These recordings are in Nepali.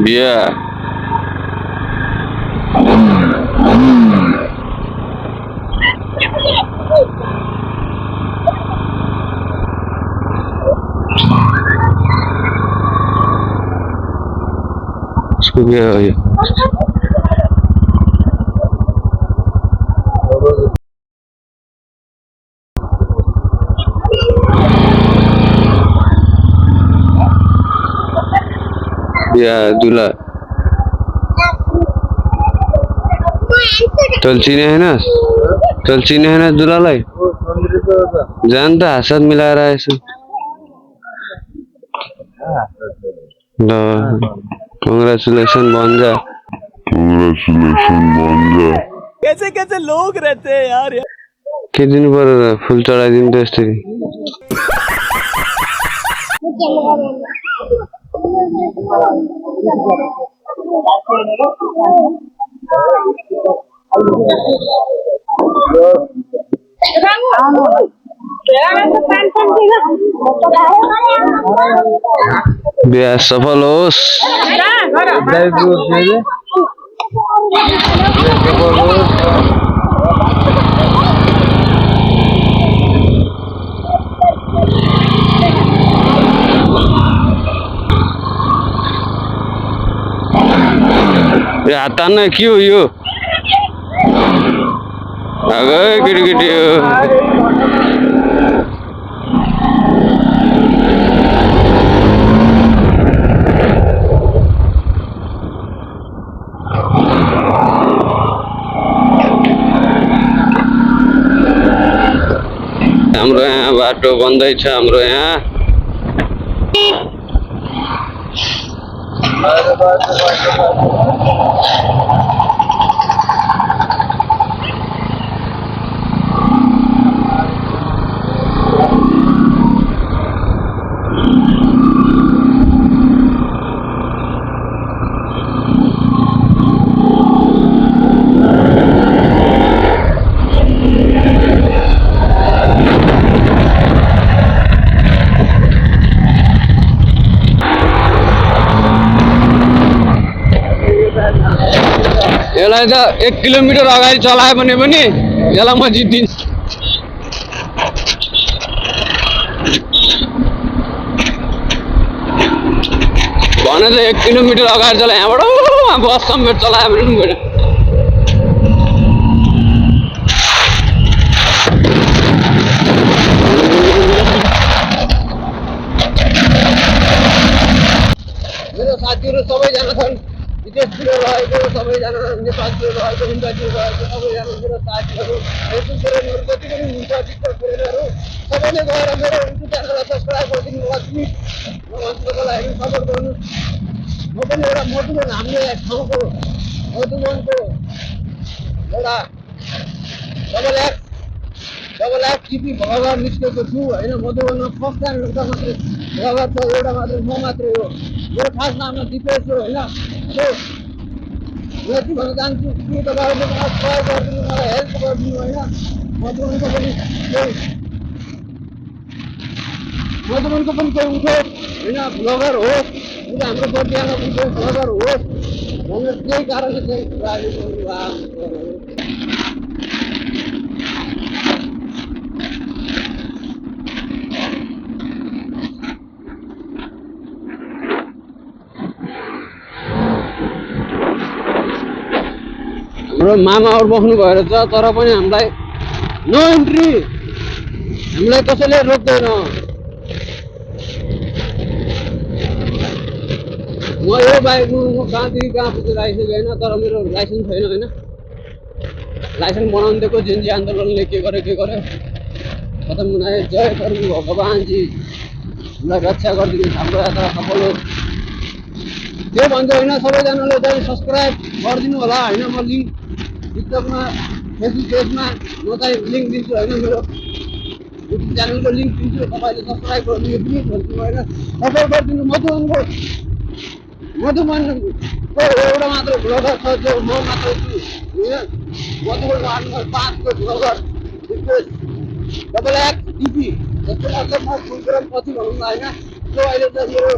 Yeah. इसको क्या है ये? या दूल्हा चलचिने है ना दूल्हालाई जान त हात मिलाएर आएछ ल कांग्रेचुलेसन भन्छ कैसे कैसे लोग रहते हैं यार के दिनु पर्यो र फुल चढाइदिनु त यसरी बिहा सफल होस् हात तान्न के हो यो केटी हाम्रो यहाँ बाटो बन्दैछ हाम्रो यहाँ यसलाई त 1 किलोमिटर अगाडि चलायो भने पनि यसलाई म जित्दिन्छु भने त 1 किलोमिटर अगाडि चलायो यहाँबाट बस समेत चलायो भने पनि मेरो साथीहरु सबैजना छन् विदेशतिर रहेको सबैजना नेपालतिर रहेको इन्डियातिर रहेको सबैजना मेरो साथीहरु फेसबुक फ्रेन्डहरु जति पनि हुन्छ टिकटक फ्रेन्डहरु सबैले गएर मेरो युट्युब च्यानललाई सब्स्क्राइब गरिदिनु होला म भन्नुको लागि सपोर्ट गर्नु म पनि एउटा मधुबन हामीले ठाउँको मधुबनको एउटा डबल एक्स टिभी भगवान निस्केको छु हैन मधुबनमा फर्स्ट टाइम एउटा मात्रै भगवान छ एउटा मात्रै म मात्रै हो मेरो खास नाम दिपेश हो हैन म के भन्न चाहन्छु कि तपाईहरुले मलाई सहयोग गरिदिनु मलाई हेल्प गरिदिनु हैन मधुबनको पनि उठो हैन ब्लगर हो हाम्रो बर्दियामा पनि ब्लगर हो भनेर त्यही कारणले चाहिँ राखेको हाम्रो मामाहरु बस्नु भएर छ तर पनि हामीलाई नो एन्ट्री हामीलाई कसैले रोक्दैन म यो बाइक म कहाँदेखि कहाँ पुगेर आइसकेँ होइन तर मेरो लाइसेन्स छैन होइन लाइसेन्स बनाउनु दिएको जेएनजी आन्दोलनले के गर्यो खतम बनाए जय प्रभु भगवानजी हामीलाई रक्षा गरिदिनु हाम्रो यात्रा सफल होस् त्यो भन्छ होइन सबैजनाले चाहिँ सब्स्क्राइब गरिदिनु होला होइन म लिङ्क टिकटकमा फेसबुक पेजमा म चाहिँ लिङ्क दिन्छु होइन मेरो युट्युब च्यानलको लिङ्क दिन्छु तपाईँले सब्स्क्राइब गरिदिनु प्लिज भन्छु होइन सपोर्ट गरिदिनु मधुबनको एउटा मात्र ब्लगर छ जो म मात्र छु होइन मधुबन वार्ड नम्बर 5 को ब्लगर डबल एक्स टिभी जस्तो लाग्छ म फुलग्राम पछि भनौँ न होइन त्यो अहिले चाहिँ मेरो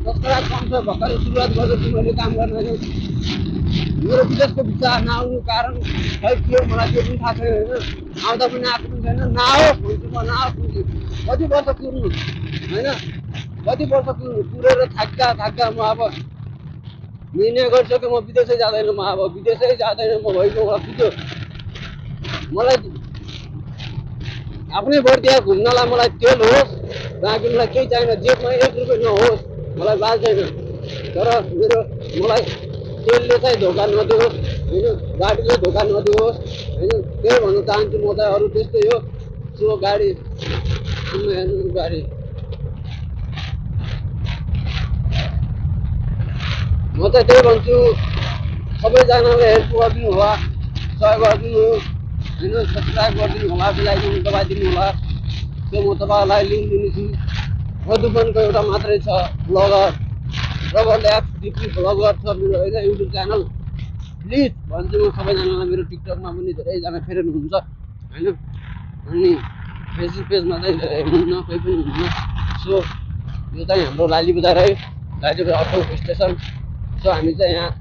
कसैलाई कम छ भर्खरै सुरुवात गर्दैछु मैले काम गर्न मेरो विदेशको भिसा नआउनु कारण खै के हो मलाई त्यो पनि थाहा छैन होइन आउँदा पनि आएको पनि छैन नआओस् भन्छु म नआओस् कति वर्ष कुर्नु होइन कति वर्ष कुरेर थाक्दा म अब निर्णय गरिसकेँ म विदेशै जाँदैन म अब विदेशै जाँदैन म भइगयो मलाई पुग्यो मलाई आफ्नै बर्दिया घुम्नलाई मलाई तेल होस् बाँकी मलाई केही चाहिएन जेबमा 1 रुपियाँ नहोस् मलाई बाल छैन तर मलाई तेलले चाहिँ धोका नदियोस् होइन गाडीले धोका नदियोस् होइन त्यही भन्न चाहन्छु म चाहिँ अरू त्यस्तै हो सो गाडी हेर्नु गाडी म चाहिँ त्यही भन्छु सबैजनाले हेल्प गरिदिनु होला सहयोग गरिदिनु होइन सब्सक्राइब गरिदिनु होला बेलायकन दबाइदिनु होला त्यो म तपाईँहरूलाई लिङ्क दिनेछु मधुबनको एउटा मात्रै छ bagger rubber lab DP bagger छ मेरो होइन युट्युब च्यानल प्लिज भन्छु म सबैजनालाई मेरो टिकटकमा पनि धेरैजना फेरि हुनुहुन्छ होइन अनि फेसबुक पेजमा चाहिँ धेरै हुनुहुन्न कोही पनि हुनुहुन्न सो यो चाहिँ हाम्रो लाली बजार है लाली बजार अटो स्टेसन सो हामी चाहिँ यहाँ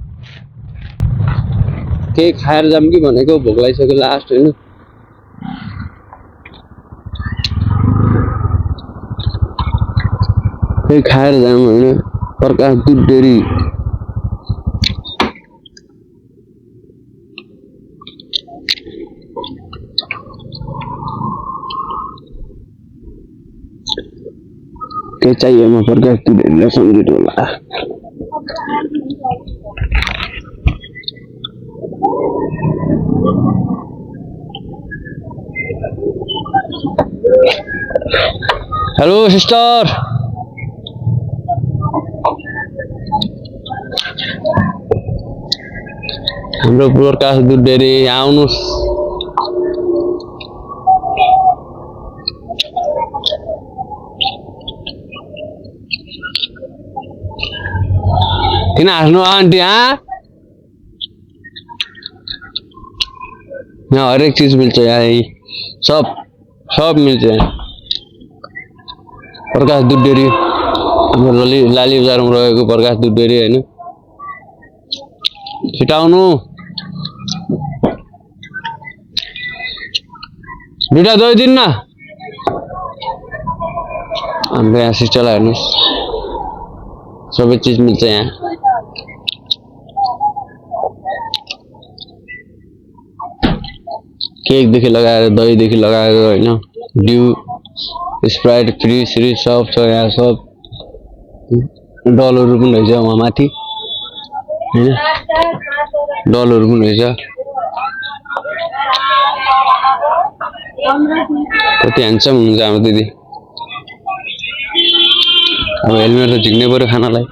केही खाएर जाऊँ कि भनेको भोक लागिसक्यो लास्ट होइन केही खाएर जाऊँ होइन प्रकाश दुध डेरी के चाहिए म प्रकाश दुध डेरीलाई सम्झिनु होला हेलो सिस्टर हाम्रो प्रकाश दुध डेरी आउनुहोस् किन हाँस्नु आन्टी यहाँ हरेक चीज मिल्छ यहाँ सब मिल्छ यहाँ प्रकाश दुध डेरी हाम्रो लाली बजारमा रहेको प्रकाश दुध डेरी होइन छिटाउनु दुईटा दही दिन्न हाम्रो यहाँ सिस्टरलाई हेर्नुहोस् सबै चिज मिल्छ यहाँ केकदेखि लगाएर दहीदेखि लगाएर होइन ड्यू स्प्राइट फ्रिज सब छ यहाँ सब डलहरू पनि रहेछ वहाँ माथि होइन डलहरू पनि रहेछ कति ह्यान्डसम हुनुहुन्छ हाम्रो दिदी अब हेलमेट त झिक्नै पर्यो खानालाई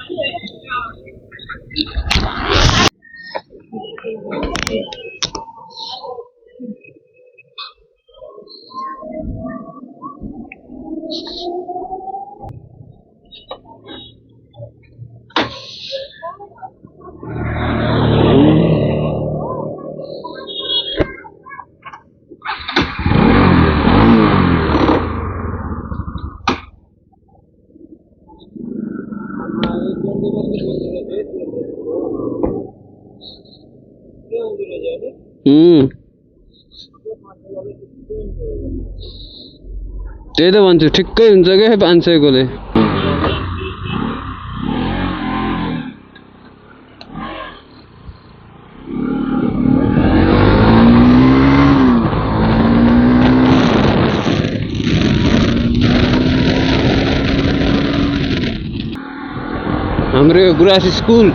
त्यही त भन्छु ठिक्कै हुन्छ क्या 500 कोले हाम्रो गुराँस स्कुल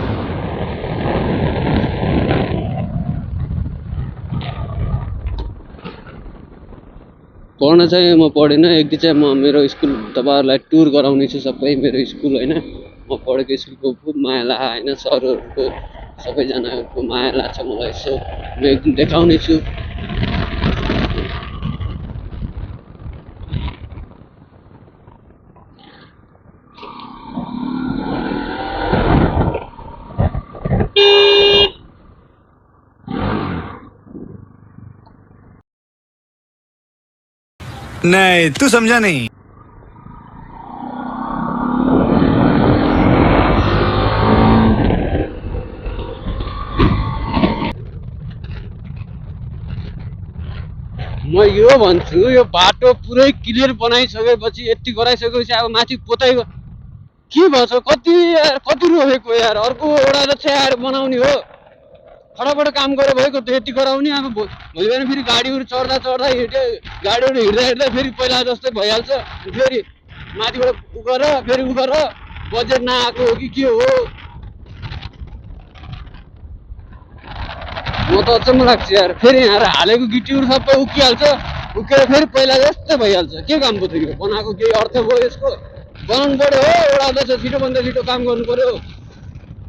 पढ्न चाहिँ म पढेन एक दिन चाहिँ म मेरो स्कुल तपाईहरुलाई टुर गराउने छु सबै मेरो स्कुल हैन म पढेको स्कुलको खूब माया लाग्यो हैन सरहरुको सबैजनाको माया लाग्छ मलाई सो म एक दिन देखाउने छु नहीं तू समझा नहीं म यो भन्छु यो बाटो पुरै क्लियर बनाइसकेपछि यति गराइसकेपछि अब माथि पोताइ के भन्छ कति कति रोपेको यार अर्को एउटा जति आएर बनाउने हो फटाफट काम गरेर भएको त यति गराउने अब भोलि बिहान फेरि गाडीहरू चढ्दा चढ्दा हिँड्यो गाडीहरू हिँड्दा हिँड्दा फेरि पहिला जस्तै भइहाल्छ फेरि माथिबाट उ गर फेरि उ गर बजेट नआएको हो कि के हो म त अचम्म लाग्छ यार फेरि यहाँ हालेको गिटीहरू सबै उकिहाल्छ उकेर फेरि पहिला जस्तै भइहाल्छ के काम पो थियो बनाएको केही अर्थ भयो यसको बनाउनु पर्यो हो एउटा आउँदैछ छिटोभन्दा छिटो काम गर्नु पर्यो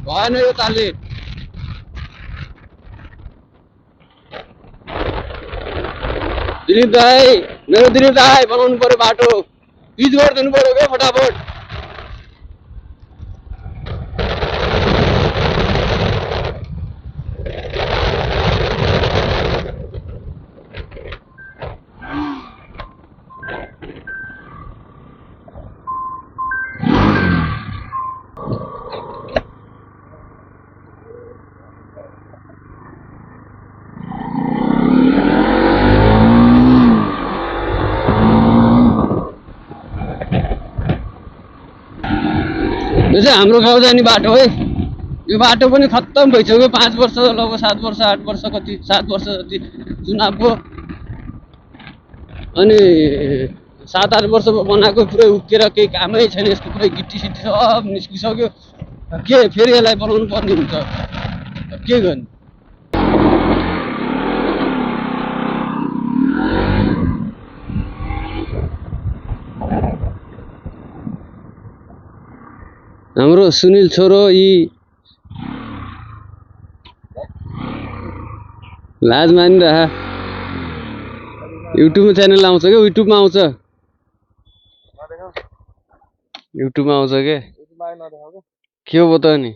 भएन यो तालले दिलीप दाई मेरो दिलीप दाई बनाउनु पर्यो बाटो पिच गरिदिनु पर्यो क्या फटाफट यो चाहिँ हाम्रो गाउँ जाने बाटो है यो बाटो पनि खत्तम भइसक्यो 5 वर्ष लगभग 7 वर्ष 8 वर्ष कति 7 वर्ष जति चुनावको अनि 7-8 वर्ष बनाएको पुरै उक्केर केही कामै छैन यसको पुरै गिट्टी सिट्टी सब निस्किसक्यो के फेरि यसलाई बनाउनु पर्ने हुन्छ के गर्ने हाम्रो सुनिल छोरो यी लाज मानिरह युट्युबमा च्यानल आउँछ क्या युट्युबमा आउँछ युट्युबमा आउँछ के हो त नि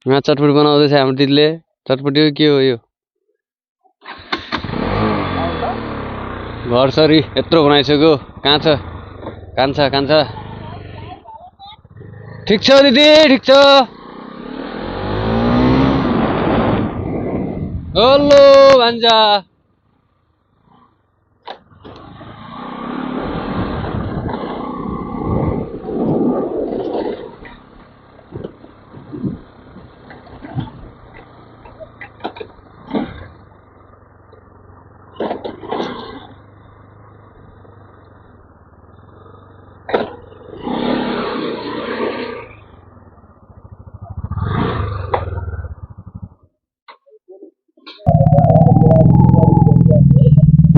यहाँ चटपटी बनाउँदैछ हाम्रो दिदीले चटपटी हो के हो यो घर सरी यत्रो बनाइसक्यो कहाँ छ कान्छ ठिक छ दिदी ठिक छ हेलो भान्जा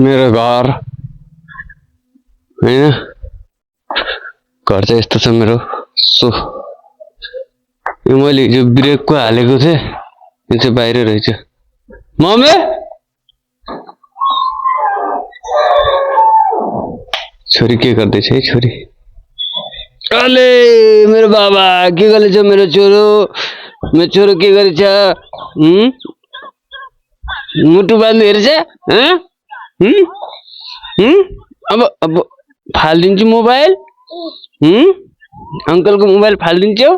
मेरो घर हैन घर चाहिँ यस्तो छ मेरो सो यो मैले हिजो ब्रेकको हालेको थिएँ यो चाहिँ बाहिर रहेछ मम्मी छोरी के गर्दैछ है छोरी अले मेरो बाबा के गर्दैछ मेरो छोरो के गरेछ मुटु बाँध्नु हेर्छ अब फालिदिन्छु मोबाइल अंकल को मोबाइल फालिदिन्छु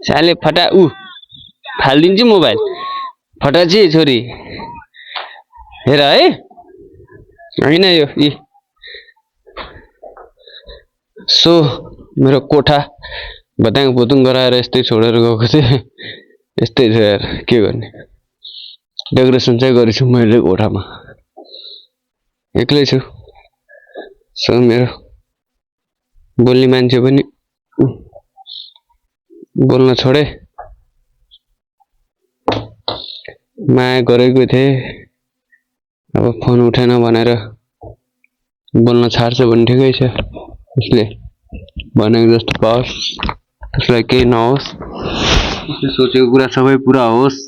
साले फटा फालिदिन्छु मोबाइल फटा चाहिँ छोरी हेर है हैन यो सो मेरो कोठा बताङ पोतुङ गराएर यस्तै छोडेर गएको थिएँ यस्तै छ यार के गर्ने डेकोरेसन चाहिँ गरेछु मैले कोठामा एक्लै छु सो मेरो बोल्ने मान्छे पनि बोल्न छोडे माया गरेको थिएँ अब फोन उठेन भनेर बोल्न छाड्छ भने ठिकै छ उसले भनेको जस्तो पाओस् उसलाई केही नहोस् उसले सोचेको कुरा सबै पुरा होस्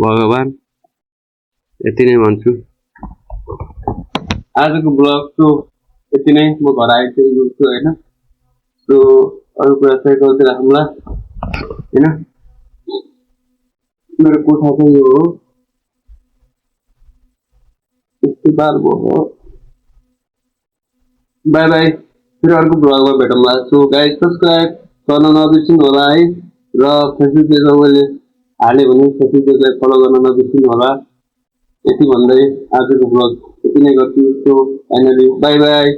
भगवान यति नै भन्छु आजको ब्लग तो यति नै म घर आइसकेको हैन सो अरु कुरा चाहिँ गर्दै राखौँला हैन मेरो कोठा चाहिँ यो हो यस्तो बाल भयो बाइ बाइ फेरि अर्को ब्लगमा भेटौँला सो गाइस सब्स्क्राइब गर्न नबिर्सनु होला है र फेसबुकले हाल्यो भने फेसबुकलाई फलो गर्न नबिर्सिनु होला। यति भन्दै आजको ब्लग यति नै गर्छु। So finally by by.